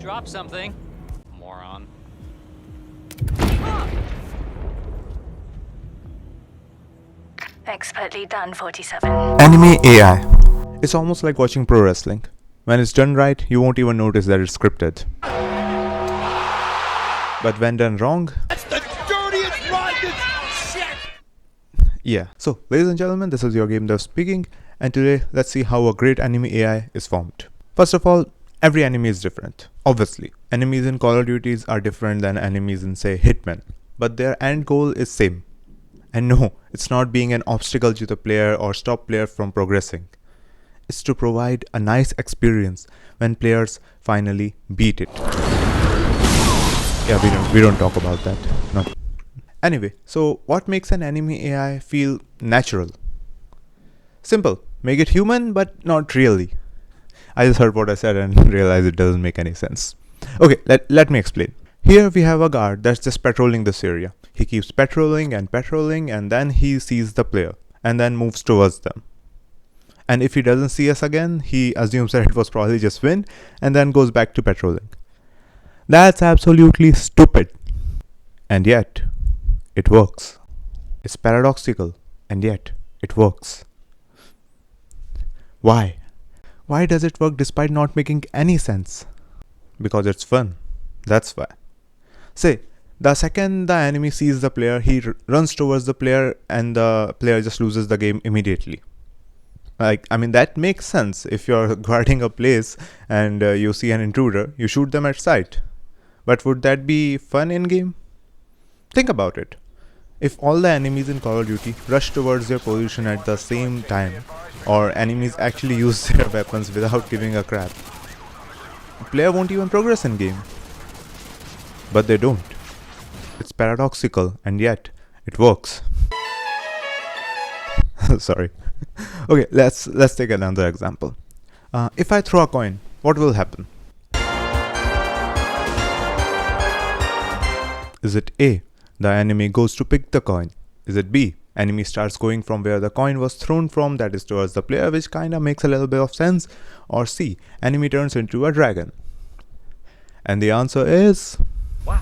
Drop something, moron. Expertly done, 47. Anime AI. It's almost like watching pro wrestling. When it's done right, you won't even notice that it's scripted. But when done wrong, That's the dirtiest, rottest shit! yeah. So, ladies and gentlemen, this is your game dev speaking, and today let's see how a great anime AI is formed. First of all, every enemy is different. Obviously, enemies in Call of Duties are different than enemies in, say, Hitman, but their end goal is same. And no, it's not being an obstacle to the player or stop player from progressing. It's to provide a nice experience when players finally beat it. Yeah, we don't talk about that. No. Anyway, so what makes an anime AI feel natural? Simple. Make it human, but not really. I just heard what I said and realized it doesn't make any sense. Okay, let me explain. Here we have a guard that's just patrolling this area. He keeps patrolling and then he sees the player and then moves towards them. And if he doesn't see us again, he assumes that it was probably just wind and then goes back to patrolling. That's absolutely stupid. And yet, it works. It's paradoxical, and yet, it works. Why? Why does it work despite not making any sense? Because it's fun. That's why. Say, the second the enemy sees the player, he runs towards the player and the player just loses the game immediately. That makes sense. If you're guarding a place and you see an intruder, you shoot them at sight. But would that be fun in game? Think about it. If all the enemies in Call of Duty rush towards their position at the same time, or enemies actually use their weapons without giving a crap, the player won't even progress in game. But they don't. It's paradoxical, and yet it works. Sorry. Okay, let's take another example. If I throw a coin, what will happen? Is it A, the enemy goes to pick the coin? Is it B, enemy starts going from where the coin was thrown from, that is towards the player, which kinda makes a little bit of sense? Or C, enemy turns into a dragon? And the answer is... Wow.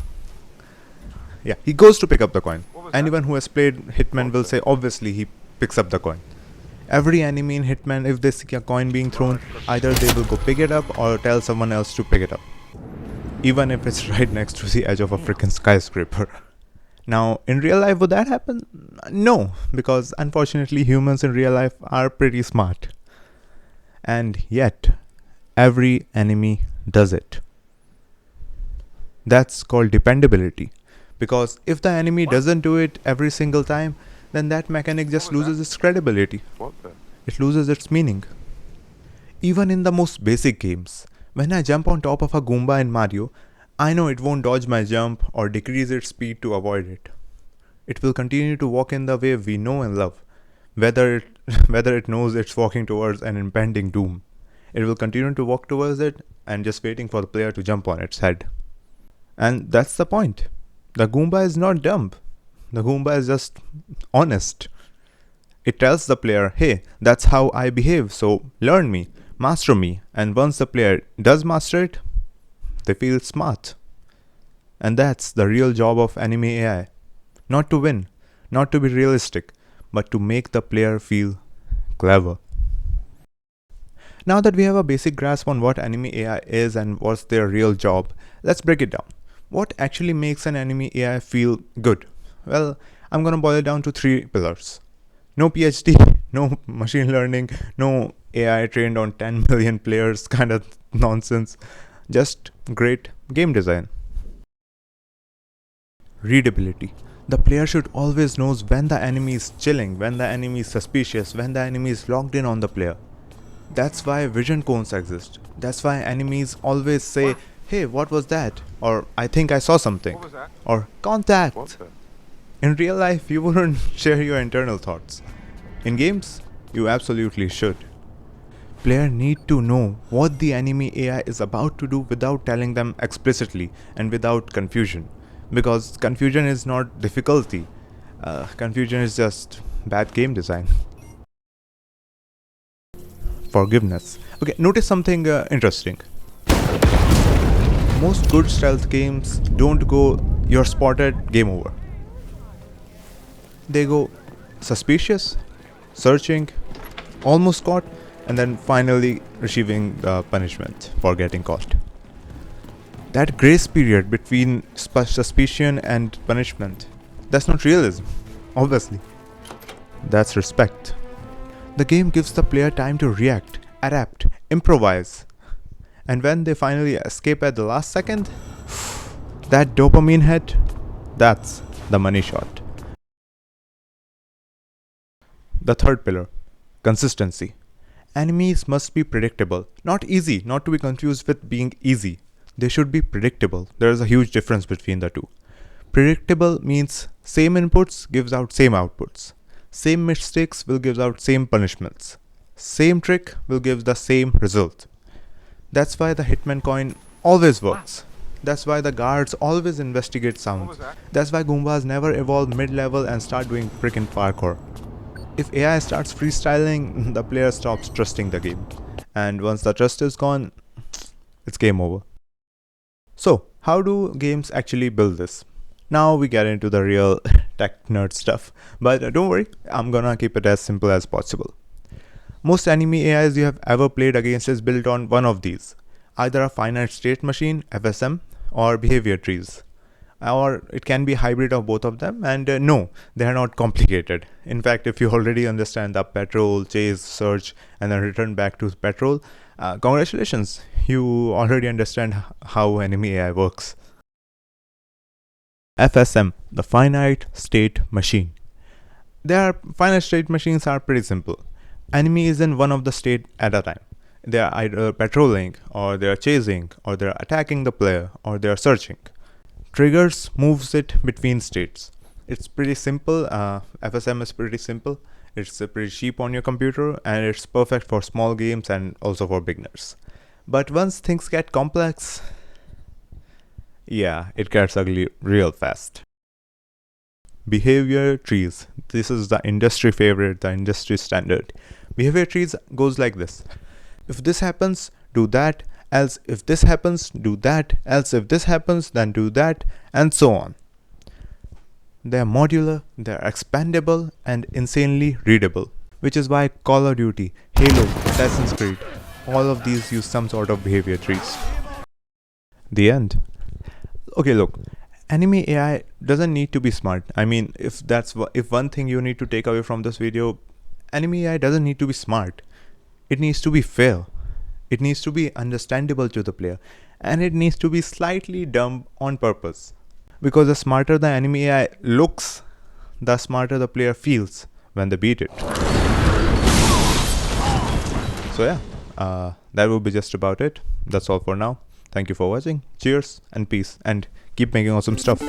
Yeah, he goes to pick up the coin. Anyone who has played Hitman will say obviously he picks up the coin. Every enemy in Hitman, if they see a coin being thrown, either they will go pick it up or tell someone else to pick it up. Even if it's right next to the edge of a freaking skyscraper. Now, in real life, would that happen? No, because unfortunately humans in real life are pretty smart. And yet, every enemy does it. That's called dependability. Because if the enemy doesn't do it every single time, then that mechanic just loses its credibility. It loses its meaning. Even in the most basic games, when I jump on top of a Goomba in Mario, I know it won't dodge my jump or decrease its speed to avoid it. It will continue to walk in the way we know and love, whether it knows it's walking towards an impending doom. It will continue to walk towards it and just waiting for the player to jump on its head. And that's the point. The Goomba is not dumb. The Goomba is just honest. It tells the player, hey, that's how I behave, so learn me, master me. And once the player does master it, they feel smart. And that's the real job of anime AI. Not to win, not to be realistic, but to make the player feel clever. Now that we have a basic grasp on what anime AI is and what's their real job, let's break it down. What actually makes an anime AI feel good? Well, I'm gonna boil it down to 3 pillars. No PhD, no machine learning, no AI trained on 10 million players kind of nonsense. Just great game design. Readability. The player should always knows when the enemy is chilling, when the enemy is suspicious, when the enemy is locked in on the player. That's why vision cones exist. That's why enemies always say, hey, what was that? Or I think I saw something. What was that? Or contact. What the? In real life, you wouldn't share your internal thoughts. In games, you absolutely should. Player need to know what the enemy AI is about to do without telling them explicitly and without confusion. Because confusion is not difficulty. Confusion is just bad game design. Forgiveness. Okay, notice something interesting. Most good stealth games don't go you're spotted, game over. They go suspicious, searching, almost caught, and then finally receiving the punishment for getting caught. That grace period between suspicion and punishment, that's not realism, obviously. That's respect. The game gives the player time to react, adapt, improvise. And when they finally escape at the last second, that dopamine hit, that's the money shot. The third pillar, consistency. Enemies must be predictable, not easy, not to be confused with being easy. They should be predictable. There is a huge difference between the two. Predictable means same inputs gives out same outputs. Same mistakes will give out same punishments. Same trick will give the same result. That's why the Hitman coin always works. That's why the guards always investigate sounds. That's why Goombas never evolve mid-level and start doing frickin' parkour. If AI starts freestyling, the player stops trusting the game. And once the trust is gone, it's game over. So, how do games actually build this? Now we get into the real tech nerd stuff. But don't worry, I'm gonna keep it as simple as possible. Most enemy AIs you have ever played against is built on one of these. Either a finite state machine, FSM, or behavior trees. Or it can be a hybrid of both of them, and no, they are not complicated. In fact, if you already understand the patrol, chase, search, and then return back to patrol, congratulations, you already understand how enemy AI works. FSM, the finite state machine. Finite state machines are pretty simple. Enemy is in one of the state at a time. They are either patrolling, or they are chasing, or they are attacking the player, or they are searching. Triggers moves it between states. It's pretty simple. FSM is pretty simple. It's pretty cheap on your computer, and it's perfect for small games and also for beginners. But once things get complex, yeah, it gets ugly real fast. Behavior trees. This is the industry favorite, the industry standard. Behavior trees goes like this. If this happens, do that. Else if this happens, do that. Else if this happens, then do that, and so on. They are modular, they are expandable, and insanely readable. Which is why Call of Duty, Halo, Assassin's Creed, all of these use some sort of behavior trees. The end. Okay, look. Enemy AI doesn't need to be smart. I mean, if one thing you need to take away from this video, enemy AI doesn't need to be smart. It needs to be fair. It needs to be understandable to the player, and it needs to be slightly dumb on purpose. Because the smarter the enemy AI looks, the smarter the player feels when they beat it. So yeah, that will be just about it. That's all for now. Thank you for watching. Cheers and peace, and keep making awesome stuff.